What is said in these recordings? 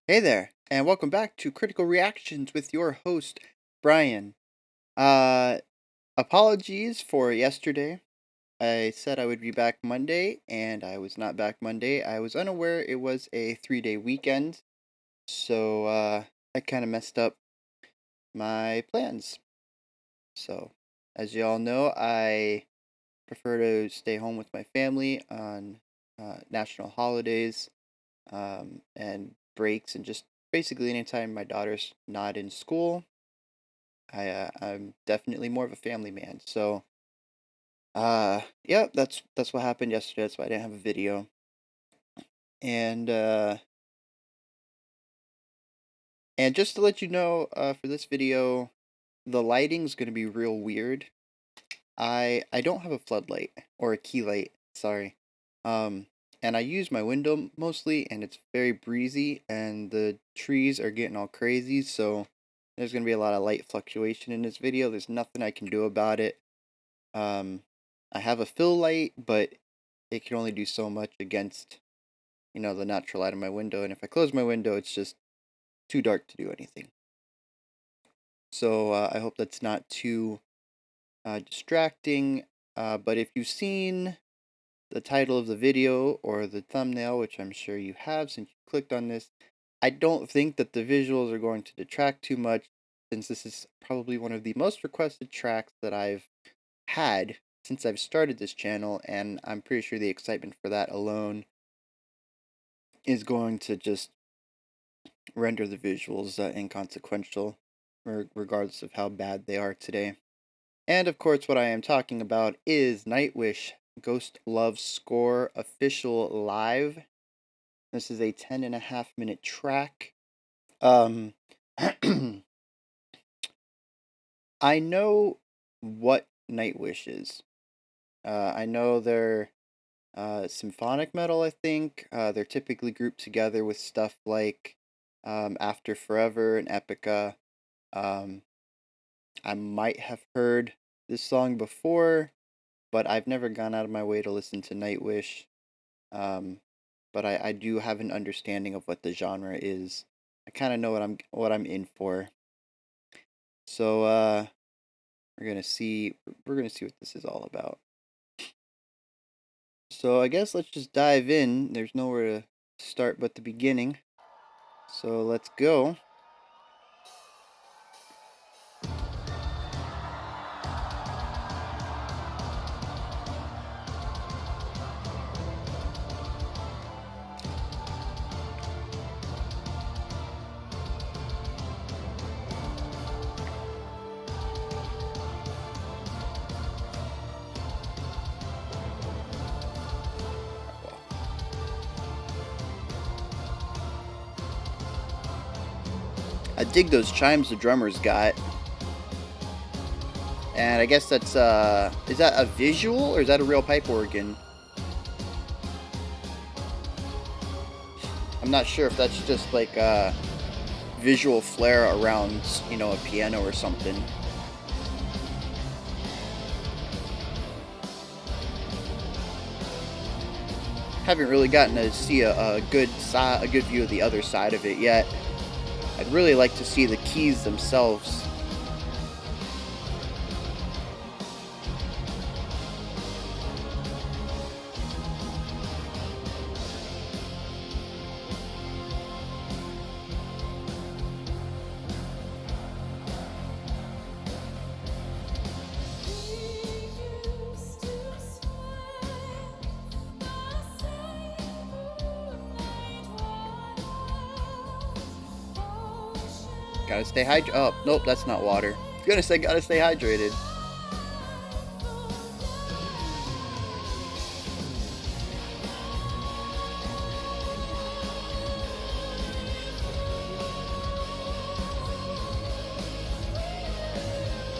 Hey there, and welcome back to Critical Reactions with your host, Bryan. Uh, Apologies for yesterday. I said I would be back Monday, and I was not back Monday. I was unaware it was a 3-day weekend, so I kind of messed up my plans. So, as you all know, I prefer to stay home with my family on national holidays and breaks, and just basically anytime my daughter's not in school. I'm definitely more of a family man. So yeah, that's what happened yesterday. That's why I didn't have a video. And and just to let you know, for this video, the lighting's gonna be real weird. I don't have a floodlight or a key light, sorry. Um and I use my window mostly, and it's very breezy, and the trees are getting all crazy, so there's gonna be a lot of light fluctuation in this video. There's nothing I can do about it. Um, I have a fill light, but it can only do so much against, the natural light of my window. And if I close my window, it's just too dark to do anything. So I hope that's not too distracting. But if you've seen the title of the video or the thumbnail, which I'm sure you have since you clicked on this, I don't think that the visuals are going to detract too much, since this is probably one of the most requested tracks that I've had since I've started this channel, and I'm pretty sure the excitement for that alone is going to just render the visuals inconsequential, regardless of how bad they are today. And of course, what I am talking about is Nightwish Ghost Love Score Official Live. This is a 10.5 minute track. Um, I know what Nightwish is. I know they're symphonic metal, I think. They're typically grouped together with stuff like After Forever and Epica. Um, I might have heard this song before, but I've never gone out of my way to listen to Nightwish. Um, but I do have an understanding of what the genre is. I kind of know what I'm in for. So we're gonna see what this is all about. So I guess let's just dive in. There's nowhere to start but the beginning. So let's go. I dig those chimes the drummers got. And I guess that's is that a visual or is that a real pipe organ? I'm not sure if that's just like a visual flair around, a piano or something. Haven't really gotten to see a good view of the other side of it yet. I'd really like to see the keys themselves. Gotta stay hydrated. Oh, nope, that's not water. Gotta stay hydrated.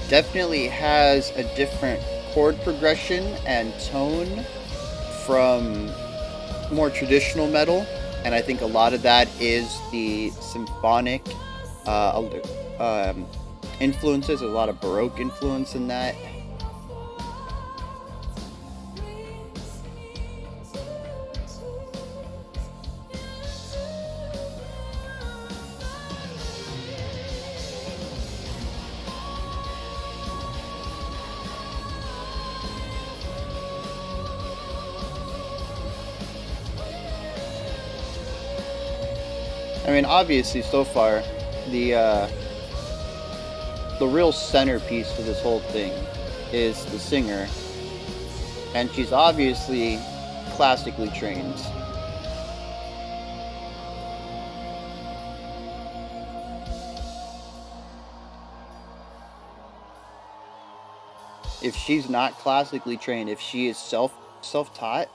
Definitely has a different chord progression and tone from more traditional metal, and I think a lot of that is the symphonic influences. A lot of Baroque influence in that. I mean, obviously, so far, the the real centerpiece to this whole thing is the singer, and she's obviously classically trained. If she's not classically trained, if she is self-taught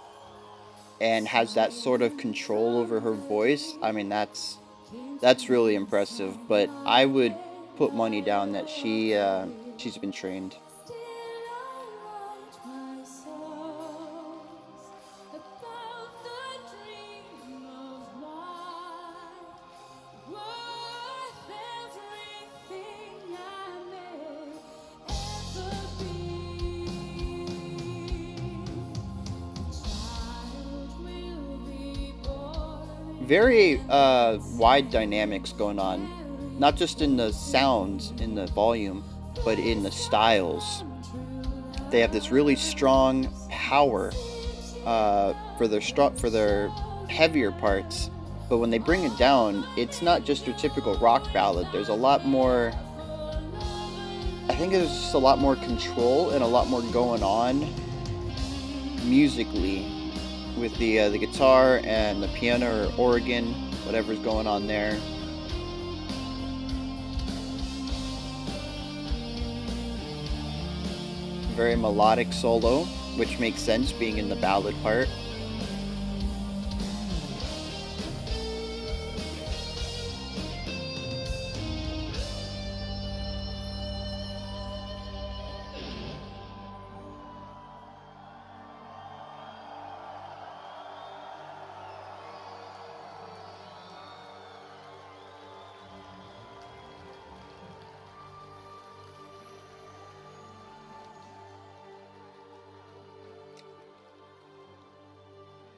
and has that sort of control over her voice, I mean that's really impressive. But I would put money down that she's been trained. Very wide dynamics going on, not just in the sounds, in the volume, but in the styles. They have this really strong power for their heavier parts, but when they bring it down, it's not just your typical rock ballad. There's a lot more. I think there's just a lot more control and a lot more going on musically with the guitar and the piano or organ, whatever's going on there. Very melodic solo, which makes sense being in the ballad part.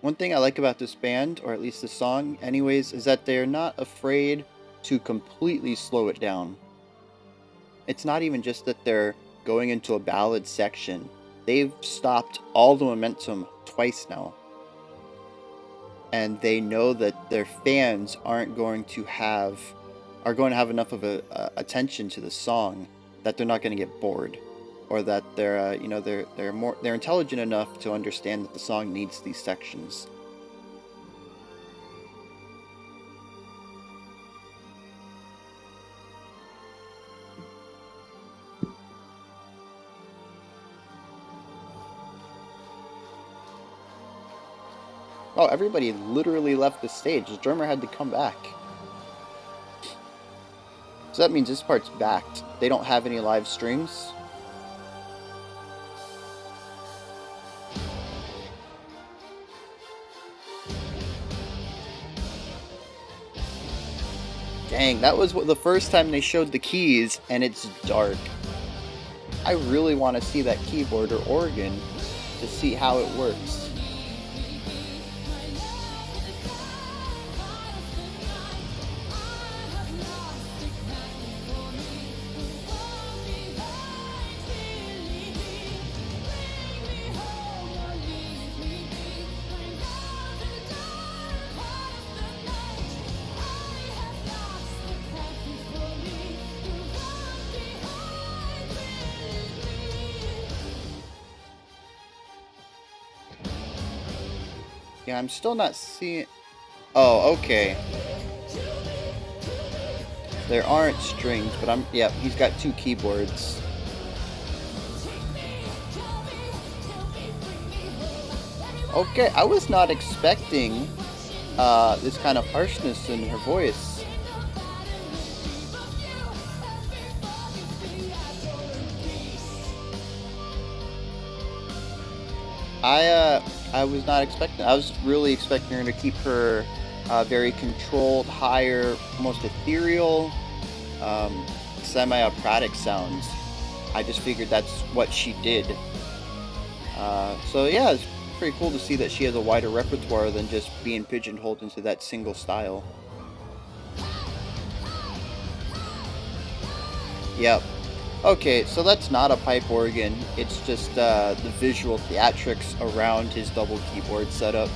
One thing I like about this band, or at least the song anyways, is that they're not afraid to completely slow it down. It's not even just that they're going into a ballad section. They've stopped all the momentum twice now. And they know that their fans are going to have enough of a attention to the song that they're not going to get bored, or that they're they're intelligent enough to understand that the song needs these sections. Oh, everybody literally left the stage. The drummer had to come back. So that means this part's backed. They don't have any live strings. Dang, that was the first time they showed the keys, and it's dark. I really want to see that keyboard or organ to see how it works. Yeah, I'm still not seeing... Oh, okay. There aren't strings, but yeah, he's got two keyboards. Okay, I was not expecting this kind of harshness in her voice. I was not expecting. I was really expecting her to keep her very controlled, higher, almost ethereal, semi-operatic sounds. I just figured that's what she did. So yeah, it's pretty cool to see that she has a wider repertoire than just being pigeonholed into that single style. Yep. Okay, so that's not a pipe organ, it's just the visual theatrics around his double keyboard setup.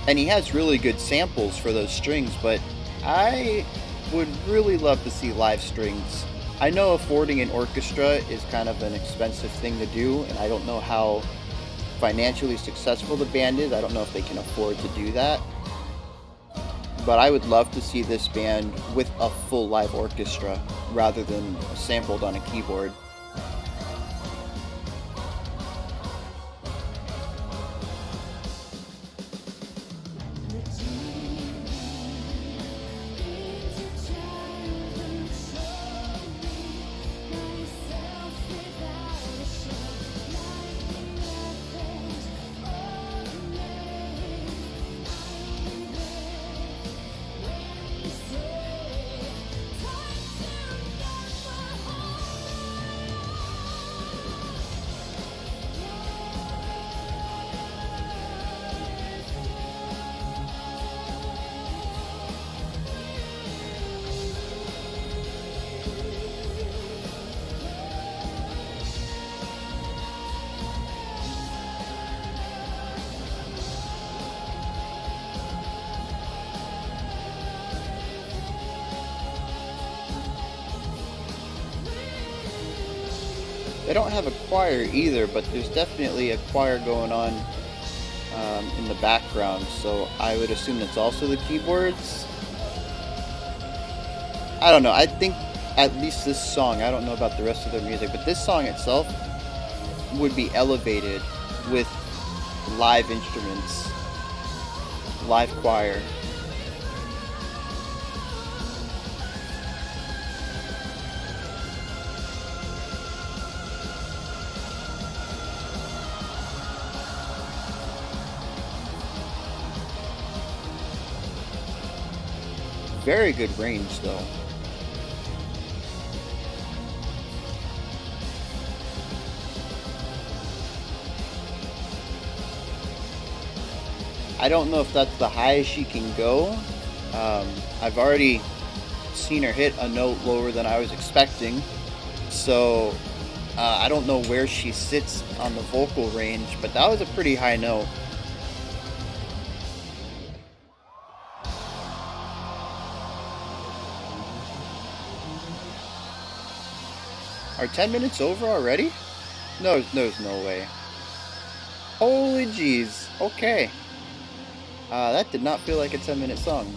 And he has really good samples for those strings, but I would really love to see live strings. I know affording an orchestra is kind of an expensive thing to do, and I don't know how financially successful the band is. I don't know if they can afford to do that, but I would love to see this band with a full live orchestra rather than sampled on a keyboard. They don't have a choir either, but there's definitely a choir going on in the background, so I would assume it's also the keyboards. I don't know. I think at least this song, I don't know about the rest of their music, but this song itself would be elevated with live instruments, live choir. Very good range, though. I don't know if that's the highest she can go. I've already seen her hit a note lower than I was expecting, so I don't know where she sits on the vocal range, but that was a pretty high note. Are 10 minutes over already? No, there's no way. Holy jeez. Okay. That did not feel like a 10-minute song.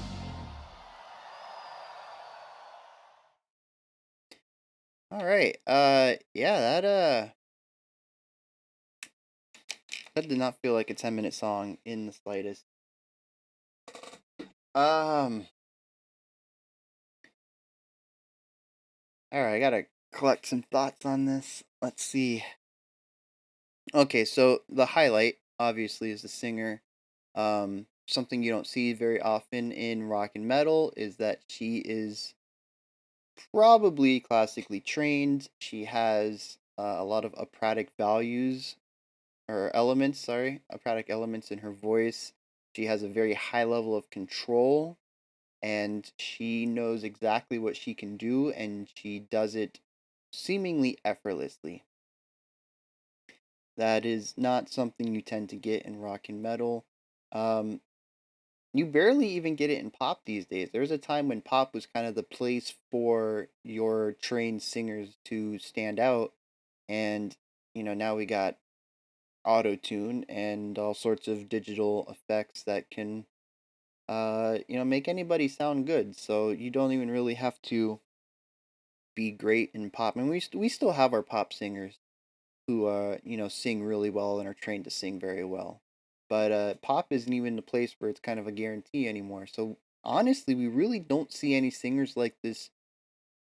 All right. Yeah, that did not feel like a 10-minute song in the slightest. Um. All right, I gotta collect some thoughts on this. Let's see. Okay, so the highlight obviously is the singer. Something you don't see very often in rock and metal is that she is probably classically trained. She has a lot of operatic values or elements, sorry, operatic elements in her voice. She has a very high level of control and she knows exactly what she can do and she does it seemingly effortlessly. That is not something you tend to get in rock and metal. Um, you barely even get it in pop these days. There was a time when pop was kind of the place for your trained singers to stand out, and now we got auto tune and all sorts of digital effects that can make anybody sound good. So you don't even really have to be great in pop. And we still have our pop singers who sing really well and are trained to sing very well. But pop isn't even the place where it's kind of a guarantee anymore. So honestly, we really don't see any singers like this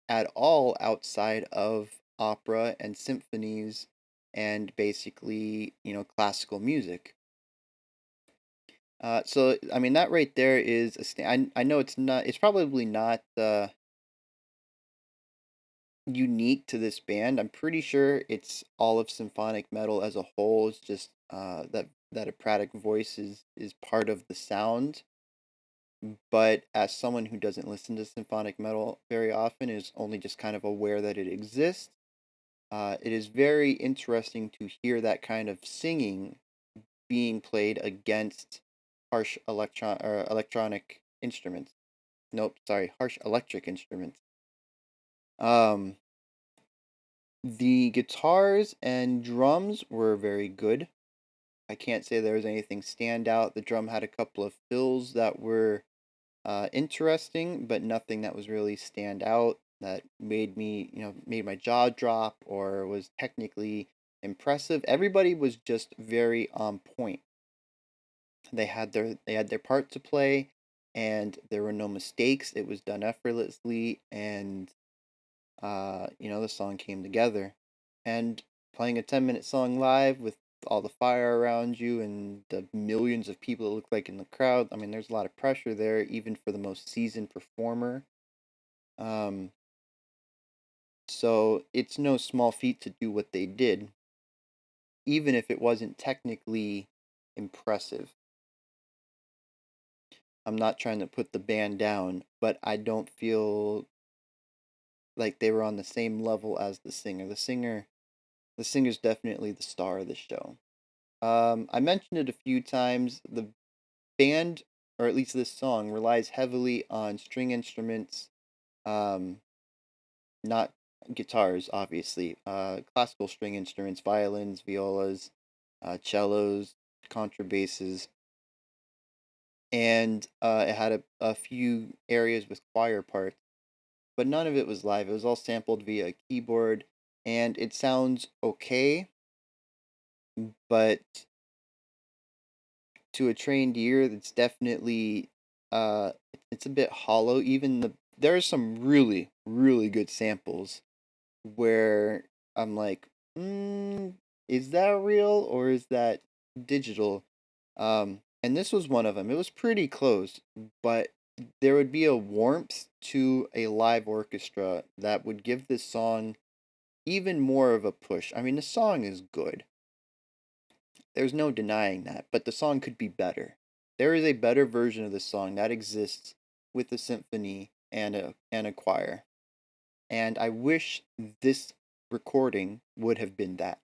at all outside of opera and symphonies and basically, classical music. So I mean that right there is I know it's not, it's probably not unique to this band. I'm pretty sure it's all of symphonic metal as a whole. It's just that operatic voice is part of the sound. But as someone who doesn't listen to symphonic metal very often, is only just kind of aware that it exists. It is very interesting to hear that kind of singing being played against harsh electronic instruments. Nope, sorry, harsh electric instruments. Um, the guitars and drums were very good. I can't say there was anything stand out. The drum had a couple of fills that were interesting, but nothing that was really stand out that made me, made my jaw drop or was technically impressive. Everybody was just very on point. They had their part to play, and there were no mistakes. It was done effortlessly, and the song came together. And playing a 10-minute song live with all the fire around you and the millions of people that look like in the crowd, I mean, there's a lot of pressure there, even for the most seasoned performer. Um, so it's no small feat to do what they did, even if it wasn't technically impressive. I'm not trying to put the band down, but I don't feel like they were on the same level as the singer. The singer's definitely the star of the show. I mentioned it a few times. The band, or at least this song, relies heavily on string instruments, um, not guitars, obviously. Classical string instruments, violins, violas, cellos, contrabasses, and it had a few areas with choir parts, but none of it was live. It was all sampled via a keyboard, and it sounds okay, but to a trained ear, that's definitely uh it's a bit hollow. Even there are some really really good samples where I'm like, is that real or is that digital? And this was one of them. It was pretty close, but there would be a warmth to a live orchestra that would give this song even more of a push. I mean, the song is good. There's no denying that, but the song could be better. There is a better version of the song that exists with a symphony and a choir. And I wish this recording would have been that.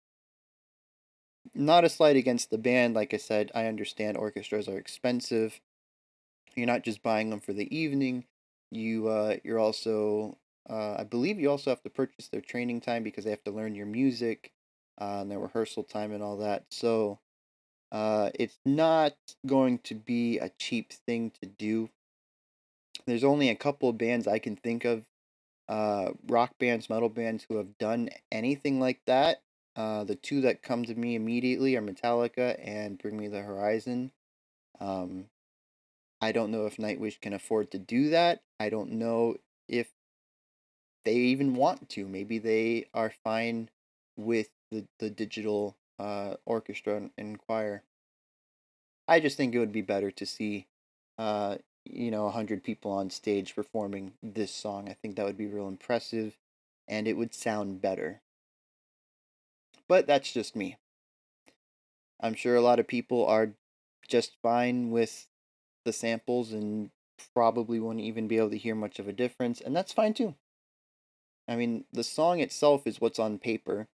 Not a slight against the band, like I said, I understand orchestras are expensive. You're not just buying them for the evening. You're also I believe you also have to purchase their training time because they have to learn your music, and their rehearsal time and all that. So it's not going to be a cheap thing to do. There's only a couple of bands I can think of, rock bands, metal bands, who have done anything like that. The two that come to me immediately are Metallica and Bring Me the Horizon. Um, I don't know if Nightwish can afford to do that. I don't know if they even want to. Maybe they are fine with the digital orchestra and choir. I just think it would be better to see, 100 people on stage performing this song. I think that would be real impressive, and it would sound better. But that's just me. I'm sure a lot of people are just fine with the samples and probably won't even be able to hear much of a difference, and that's fine too. I mean, the song itself is what's on paper,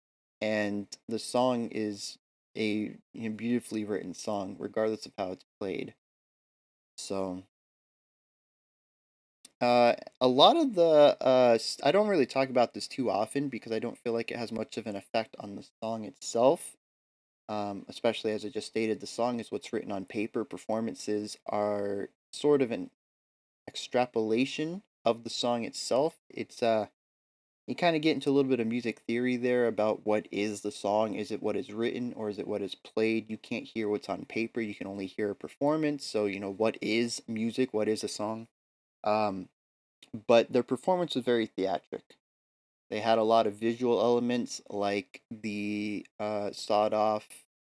and the song is a beautifully written song, regardless of how it's played. So, a lot of the I don't really talk about this too often because I don't feel like it has much of an effect on the song itself. Especially as I just stated, the song is what's written on paper. Performances are sort of an extrapolation of the song itself. It's you kind of get into a little bit of music theory there about what is the song. Is it what is written or is it what is played? You can't hear what's on paper. You can only hear a performance. So, what is music? What is a song? Um, but their performance was very theatric. They had a lot of visual elements like the sawed off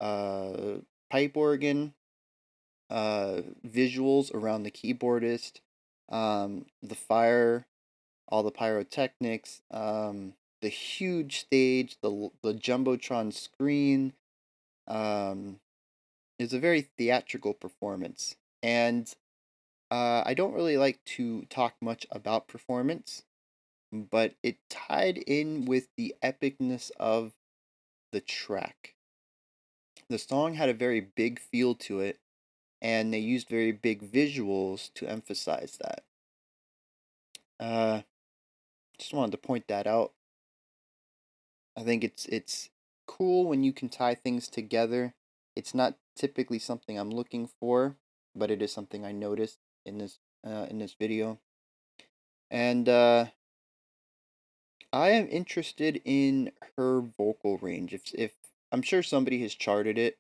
uh, pipe organ, visuals around the keyboardist, the fire, all the pyrotechnics, the huge stage, the jumbotron screen. Um, it's a very theatrical performance, and I don't really like to talk much about performance, but it tied in with the epicness of the track. The song had a very big feel to it, and they used very big visuals to emphasize that. Uh, just wanted to point that out. I think it's cool when you can tie things together. It's not typically something I'm looking for, but it is something I noticed in this video. And I am interested in her vocal range. If I'm sure somebody has charted it,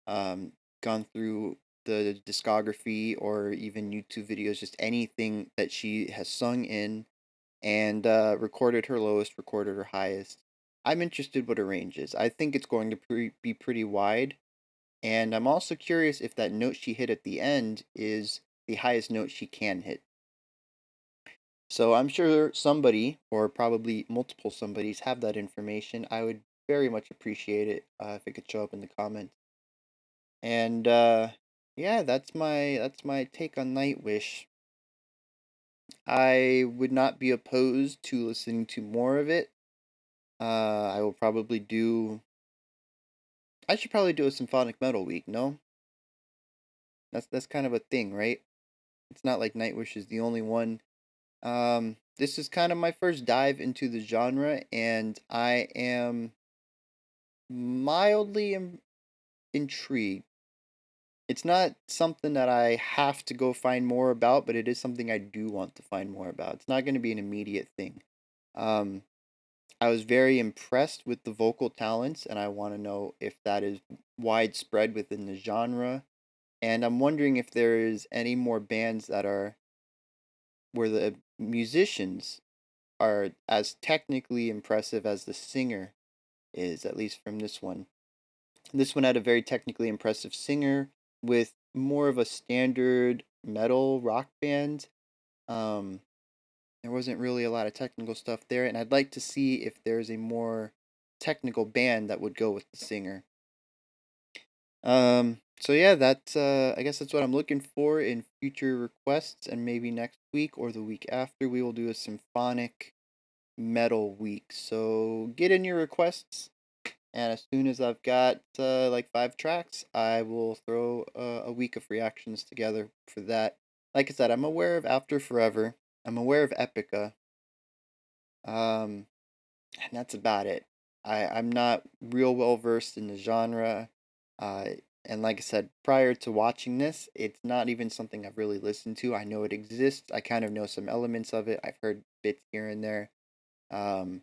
um, gone through the discography or even YouTube videos, just anything that she has sung in, and recorded her lowest, recorded her highest. I'm interested what her range is. I think it's going to be pretty wide, and I'm also curious if that note she hit at the end is the highest note she can hit. So I'm sure somebody, or probably multiple somebodies, have that information. I would very much appreciate it if it could show up in the comments. And yeah, that's my take on Nightwish. I would not be opposed to listening to more of it. I will probably do. I should probably do a symphonic metal week. No, that's kind of a thing, right? It's not like Nightwish is the only one. This is kind of my first dive into the genre, and I am mildly intrigued. It's not something that I have to go find more about, but it is something I do want to find more about. It's not going to be an immediate thing. Um, I was very impressed with the vocal talents, and I want to know if that is widespread within the genre. And I'm wondering if there is any more bands that are where the musicians are as technically impressive as the singer is, at least from this one. This one had a very technically impressive singer with more of a standard metal rock band. Um, there wasn't really a lot of technical stuff there, and I'd like to see if there's a more technical band that would go with the singer. So yeah, that's I guess that's what I'm looking for in future requests, and maybe next week or the week after we will do a symphonic metal week. So get in your requests, and as soon as I've got like 5 tracks, I will throw a week of reactions together for that. Like I said, I'm aware of After Forever. I'm aware of Epica. Um, and that's about it. I'm not real well versed in the genre. Uh, and like I said, prior to watching this, it's not even something I've really listened to. I know it exists. I kind of know some elements of it. I've heard bits here and there. Um,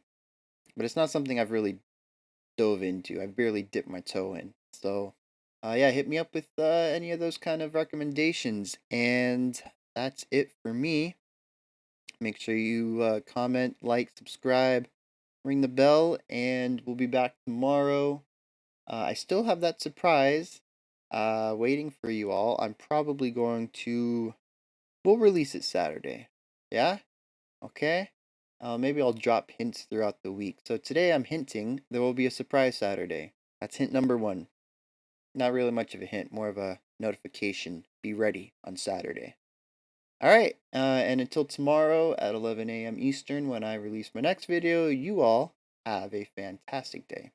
but it's not something I've really dove into. I barely dipped my toe in. So, yeah, hit me up with any of those kind of recommendations. And that's it for me. Make sure you comment, like, subscribe, ring the bell, and we'll be back tomorrow. I still have that surprise waiting for you all. I'm probably going to. We'll release it Saturday. Yeah? Okay? Maybe I'll drop hints throughout the week. So today I'm hinting there will be a surprise Saturday. That's hint number one. Not really much of a hint, more of a notification. Be ready on Saturday. All right, and until tomorrow at 11 a.m. Eastern when I release my next video, you all have a fantastic day.